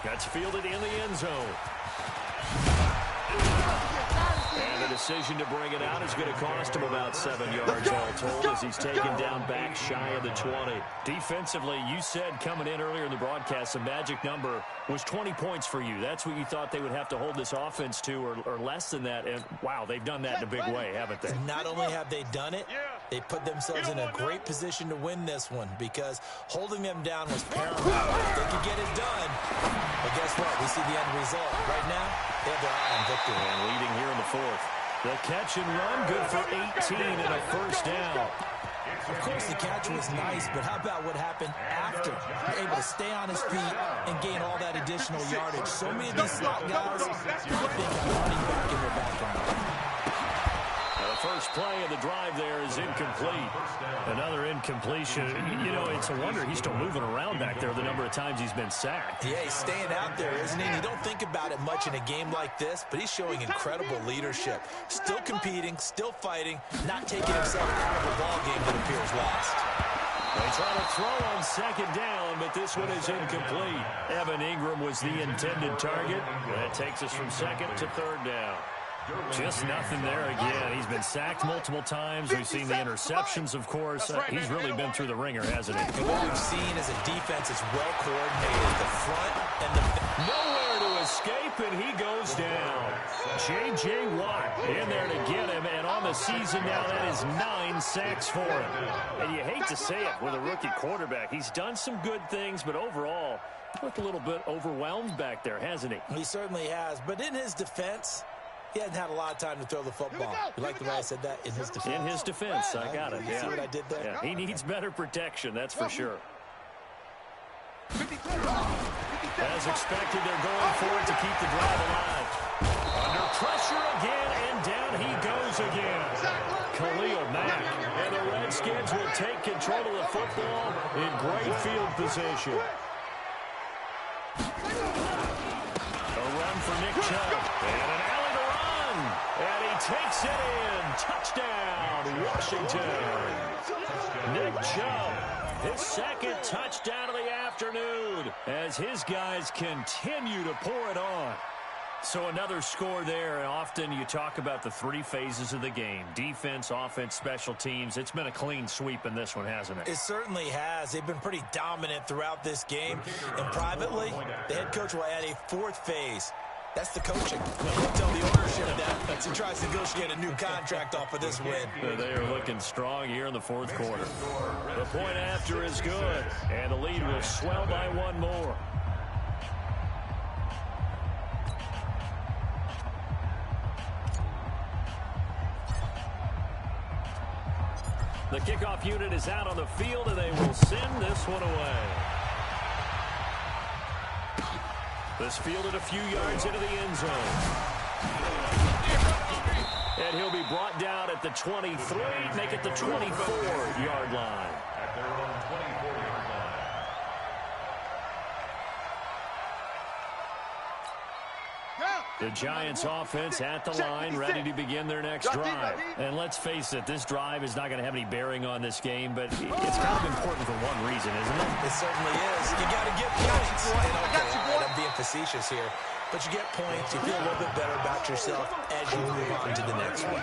That's fielded in the end zone. And the decision to bring it out is going to cost him about 7 yards all told as he's taken down back shy of the 20. Defensively, you said coming in earlier in the broadcast, the magic number was 20 points for you. That's what you thought they would have to hold this offense to, or less than that. And, wow, they've done that in a big way, haven't they?
Not only have they done it, they put themselves in a great position to win this one because holding them down was paramount. They could get it done, but guess what? We see the end result. Right now, they have their eye on victory.
And leading here in the fourth. The catch and run, good for 18 and a first down.
Of course, the catch was nice, but how about what happened after? Able to stay on his feet and gain all that additional yardage. So many of these slot guys, I think I'm running back in their background.
The first play of the drive there is incomplete. Another incompletion. You know, it's a wonder he's still moving around back there the number of times he's been sacked.
Yeah, he's staying out there, isn't he? You don't think about it much in a game like this, but he's showing incredible leadership. Still competing, still fighting, not taking himself out of a ball game that appears lost.
They try to throw on second down, but this one is incomplete. Evan Ingram was the intended target. That takes us from second to third down. Just nothing there again. He's been sacked multiple times. We've seen the interceptions, of course. He's really been through the ringer, hasn't he?
And what we've seen is a defense that's well coordinated. The front and the...
Nowhere to escape, and he goes down. J.J. Watt in there to get him, and on the season now, that is 9 sacks for him. And you hate to say it with a rookie quarterback. He's done some good things, but overall, he looked a little bit overwhelmed back there, hasn't he?
He certainly has, but in his defense... he hasn't had a lot of time to throw the football. You like the way I said that? In his defense.
In his defense, I got it.
Yeah. See what I did there?
Yeah, he needs better protection, that's for sure. As expected, they're going for it to keep the drive alive. Under pressure again, and down he goes again. Khalil Mack. And the Redskins will take control of the football in great field position. A run for Nick Chubb. And an alley to run. And he takes it in. Touchdown, Washington. Nick Chubb, his second touchdown of the afternoon as his guys continue to pour it on. So another score there, and often you talk about the three phases of the game. Defense, offense, special teams. It's been a clean sweep in this one, hasn't it?
It certainly has. They've been pretty dominant throughout this game. And privately, the head coach will add a fourth phase. That's the coaching. Don't tell the ownership that as he tries to negotiate a new contract off of this win.
They are looking strong here in the fourth quarter. The point after is good, and the lead will swell by one more. The kickoff unit is out on the field, and they will send this one away. This fielded a few yards into the end zone. And he'll be brought down at the 23, make it the 24-yard line.
At their own 24-yard line.
The Giants offense at the line, ready to begin their next drive. And let's face it, this drive is not going to have any bearing on this game, but it's kind of important for one reason, isn't it?
It certainly is. You got to get points. And I'm being facetious here, but you get points. You feel a little bit better about yourself as you move on to the next one.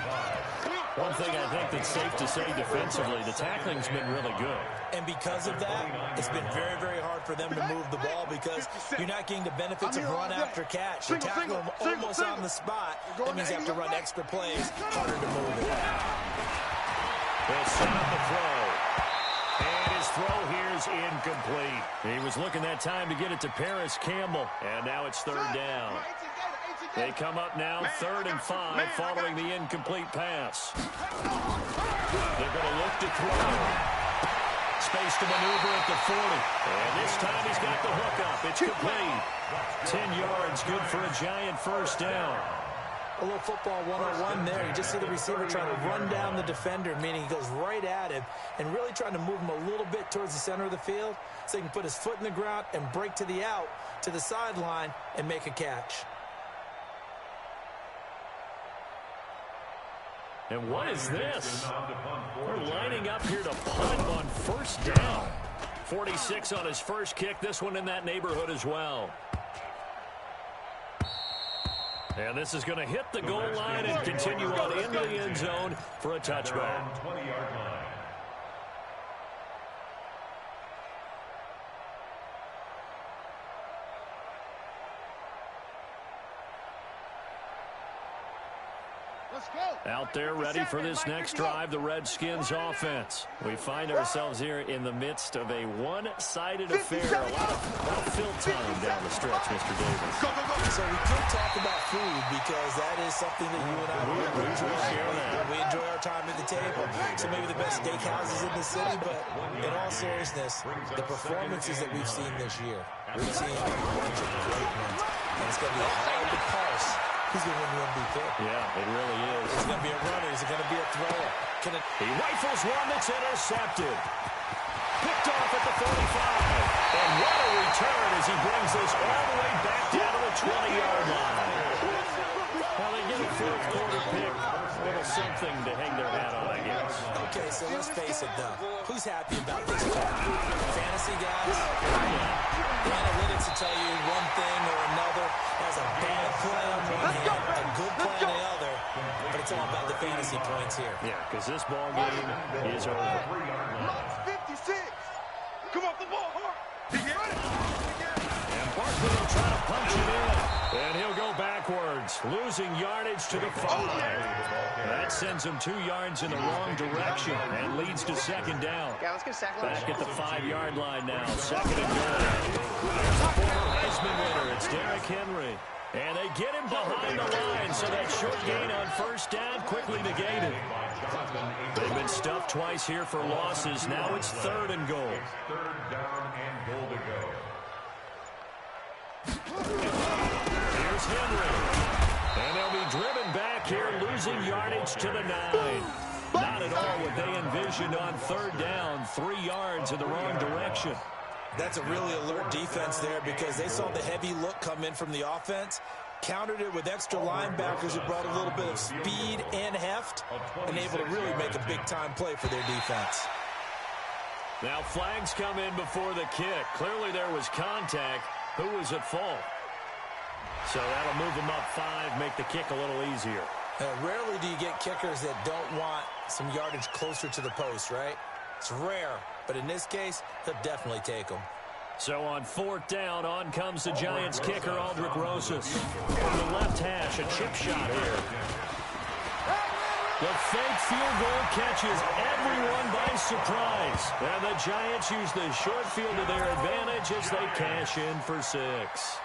One thing I think that's safe to say defensively, the tackling's been really good.
And because of that, it's been very, very hard for them to move the ball because you're not getting the benefits of run after catch. You tackle them almost on the spot. That means you have to run extra plays, harder to move it.
They'll set up the throw. And his throw here is incomplete. He was looking that time to get it to Paris Campbell. And now it's third down. They come up now 3rd and 5 following the incomplete pass. They're going to look to throw. Space to maneuver at the 40. And this time he's got the hook up. It's complete. 10 yards, good for a Giant first down.
A little football 101 there. You just see the receiver trying to run down the defender, meaning he goes right at him and really trying to move him a little bit towards the center of the field so he can put his foot in the ground and break to the out, to the sideline, and make a catch.
And what is this? We're lining up here to punt on first down. 46 on his first kick. This one in that neighborhood as well. And this is going to hit the goal line and continue on into the end zone for a touchback.
20-yard line.
Out there ready for this next drive, the Redskins offense. We find ourselves here in the midst of a one-sided affair. A lot of fill time down the stretch, Mr. Davis.
So we could talk about food because that is something that you and I really enjoy. We enjoy our time at the table. So maybe the best steakhouses in the city, but in all seriousness, the performances that we've seen this year, we've seen a bunch of great ones. And it's going to be hard to parse who's going to win the MVP.
Yeah, it really is.
Is it going to be a runner? Is it going to be a thrower?
He rifles one that's intercepted. Picked off at the 45. And what a return as he brings this all the way back down to the 20-yard line. Well, they get a fourth quarter pick. A little something to hang their hat on, I guess.
Okay, so let's face it, though. Who's happy about this pick? Fantasy guys? The analytics will tell you one thing or another. Has a bad play on one hand, a good play on the other. But it's all about the fantasy points here.
Yeah, because this ball game is over.
56. Come off the ball, hard.
And Barkley will try to punch it in. And he'll go backwards, losing yardage to the 5. That sends him 2 yards in the wrong direction and leads to second down.
Yeah, let's get sack line.
Back at the 5-yard line now, second and goal. There's a former Heisman winner. It's Derrick Henry. And they get him behind the line, so that short gain on first down quickly negated. They've been stuffed twice here for losses. Now it's third and goal.
Third down and goal to go.
Here's Henry. And they'll be driven back here, losing yardage to the 9. Not at all what they envisioned on third down. 3 yards in the wrong direction.
That's a really alert defense there because they saw the heavy look come in from the offense, countered it with extra linebackers who brought a little bit of speed and heft, and able to really make a big-time play for their defense.
Now flags come in before the kick. Clearly there was contact. Who was at fault? So that'll move them up 5, make the kick a little easier.
Rarely do you get kickers that don't want some yardage closer to the post, right? It's rare, but in this case, he'll definitely take them.
So on fourth down, on comes the Giants kicker, Aldrick Rosas. From the left hash, a chip shot here. The fake field goal catches everyone by surprise. And the Giants use the short field to their advantage as they cash in for 6.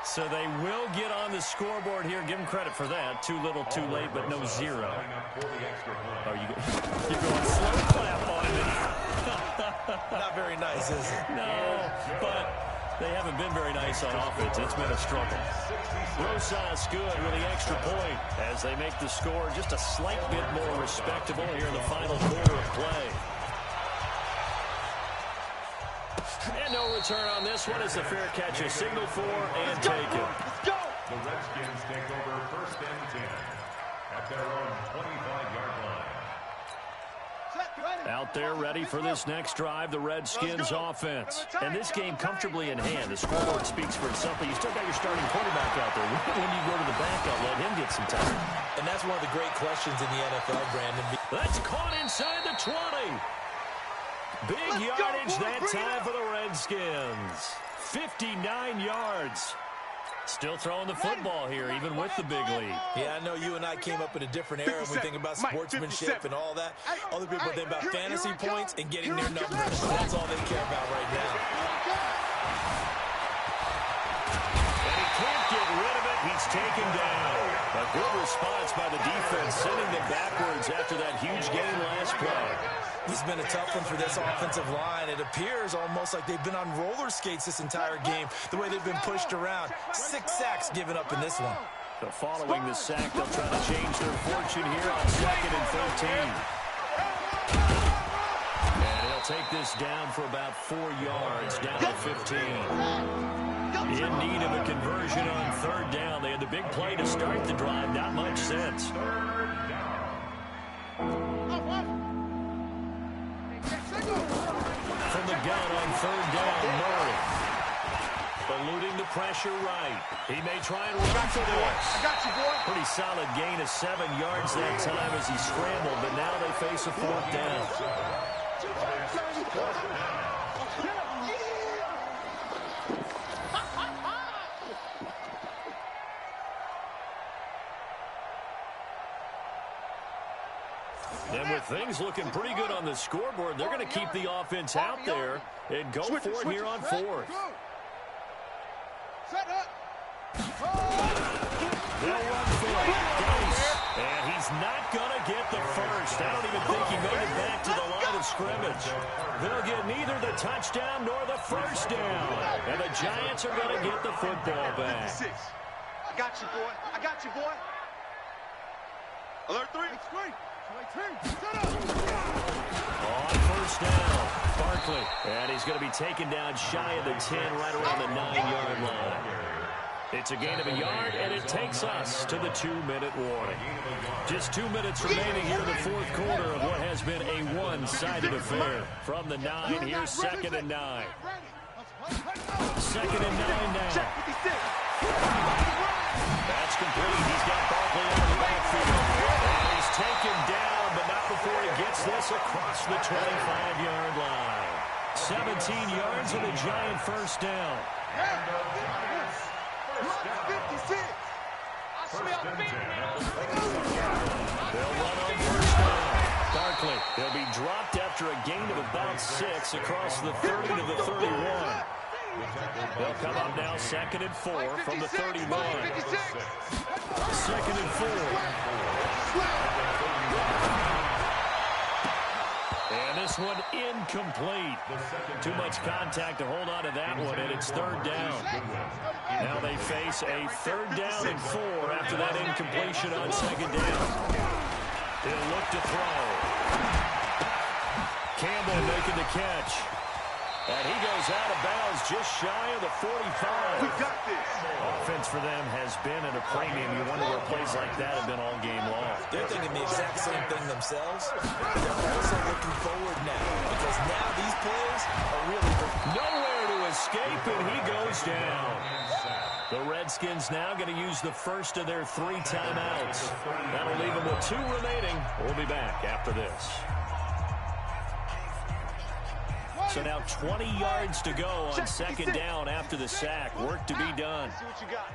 So they will get on the scoreboard here. Give them credit for that. Too little, too late, but no 0. Oh, you're going slow clap on me.
Not very nice, is it?
No, but they haven't been very nice on offense. It's been a struggle. Rosas good with the extra point as they make the score just a slight bit more respectable here in the final quarter of play. And no return on this one. It's a fair catch, a signal for, and take it.
The Redskins take over first and 10 at their own 25-yard line.
Out there ready for this next drive, the Redskins offense. And this game comfortably in hand. The scoreboard speaks for itself, but you still got your starting quarterback out there. When you go to the backup, let him get some time.
And that's one of the great questions in the NFL, Brandon.
That's caught inside the 20. Big yardage that time for the Redskins. 59 yards. Still throwing the football here, even with the big lead.
Yeah, I know you and I came up in a different era when we think about sportsmanship and all that. Other people think about fantasy points and getting their numbers. That's all they care about right now.
And he can't get rid of it. He's taken down. A good response by the defense, sending them backwards after that huge gain last play.
This has been a tough one for this offensive line. It appears almost like they've been on roller skates this entire game, the way they've been pushed around. 6 sacks given up in this one.
So following the sack, they'll try to change their fortune here on 2nd and 13. And he'll take this down for about 4 yards, down to 15. In need of a conversion on third down. They had the big play to start the drive. Not much sense. From the gun on third down, Murray. Eluding the pressure right. He may try and run for this.
I got you, boy.
Pretty solid gain of 7 yards that time as he scrambled, but now they face a fourth down. Things looking pretty good on the scoreboard. They're going to keep the offense out there and go for it here on fourth.
Set up.
They'll run for it. And he's not going to get the first. I don't even think he made it back to the line of scrimmage. They'll get neither the touchdown nor the first down. And the Giants are going to get the football back.
I got you, boy. I got you, boy. Alert 3.
On first down, Barkley. And he's going to be taken down shy of the 10, right around the 9-yard line. It's a gain of a yard, and it takes us to the 2-minute warning. Just 2 minutes remaining here in the fourth quarter of what has been a one-sided affair. From the 9, here's 2nd and 9. 2nd and 9 now. That's complete. He's got Barkley out of the backfield. And he's taken down, but not before he gets this across the 25-yard line. 17 yards and a Giant first down.
56. I smell feet now.
They'll run on first down. Barkley, he'll be dropped after a gain of about 6 across the 30 to the 31. They'll come up now 2nd and 4 from the 31. 2nd and 4. And this one incomplete. Too much contact to hold on to that one, and it's 3rd down. Now they face a 3rd down and 4 after that incompletion on 2nd down. He'll look to throw. Campbell making the catch. And he goes out of bounds just shy of the 45.
We got this.
Offense for them has been at a premium. You wonder where plays like that have been all game long.
They're thinking the exact same thing themselves. They're also looking forward now because now these players are really
nowhere to escape, and he goes down. The Redskins now going to use the first of their 3 timeouts. That'll leave them with 2 remaining. We'll be back after this. So now 20 yards to go on 2nd down after the sack. Work to be done.
See what you got.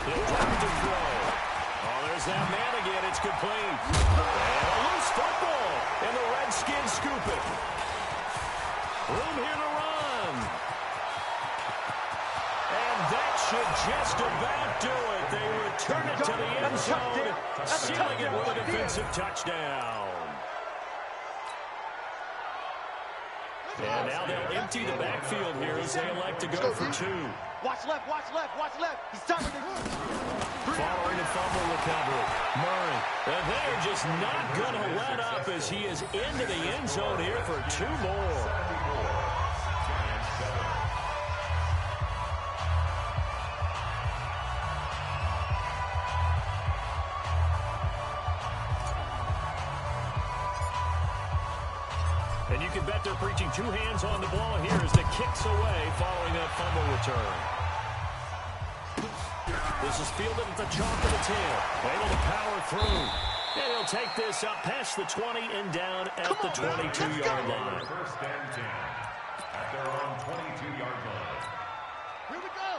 He'll drop to throw. Oh, there's that man again. It's complete. And a loose football. And the Redskins scoop it. Room here to run. And that should just about do it. They return it to the end zone, sealing it with a defensive touchdown. And now they'll empty the backfield here as they elect to go for 2.
Watch left, watch left, watch left. He's targeted.
Following a fumble recovery, Murray. And they're just not going to let up as he is into the end zone here for 2 more. And you can bet they're preaching 2 hands on the ball here as the kick's away following that fumble return. This is fielded at the chalk of the 10. Able to power through. And he'll take this up past the 20 and down at the 22-yard line.
First and 10 at their own 22-yard line.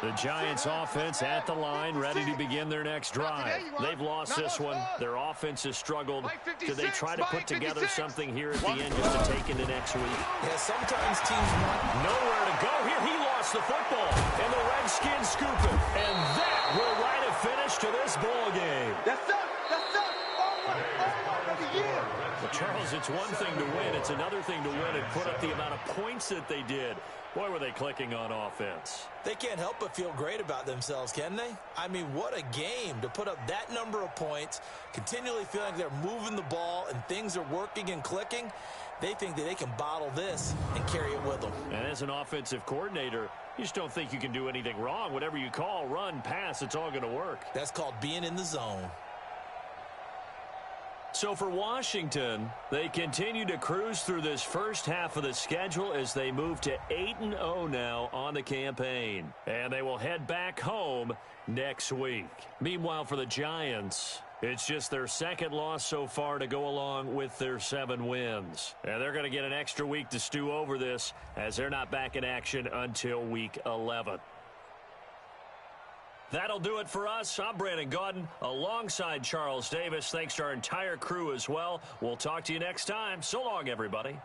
The Giants offense at the line, ready to begin their next drive. They've lost this one. Their offense has struggled. Do they try to put together something here at the end just to take into next week?
Yeah, sometimes teams want
nowhere to go here. He lost the football, and the Redskins scoop it. And that will write a finish to this ball game.
That's up. That's up. Forward of the year.
Well, Charles, it's one thing to win. It's another thing to win and put up the amount of points that they did. Boy, were they clicking on offense.
They can't help but feel great about themselves, can they? I mean, what a game to put up that number of points, continually feeling like they're moving the ball and things are working and clicking. They think that they can bottle this and carry it with them.
And as an offensive coordinator, you just don't think you can do anything wrong. Whatever you call, run, pass, it's all going to work.
That's called being in the zone.
So for Washington, they continue to cruise through this first half of the schedule as they move to 8-0 now on the campaign. And they will head back home next week. Meanwhile, for the Giants, it's just their 2nd loss so far to go along with their 7 wins. And they're going to get an extra week to stew over this as they're not back in action until week 11. That'll do it for us. I'm Brandon Gaudin alongside Charles Davis. Thanks to our entire crew as well. We'll talk to you next time. So long, everybody.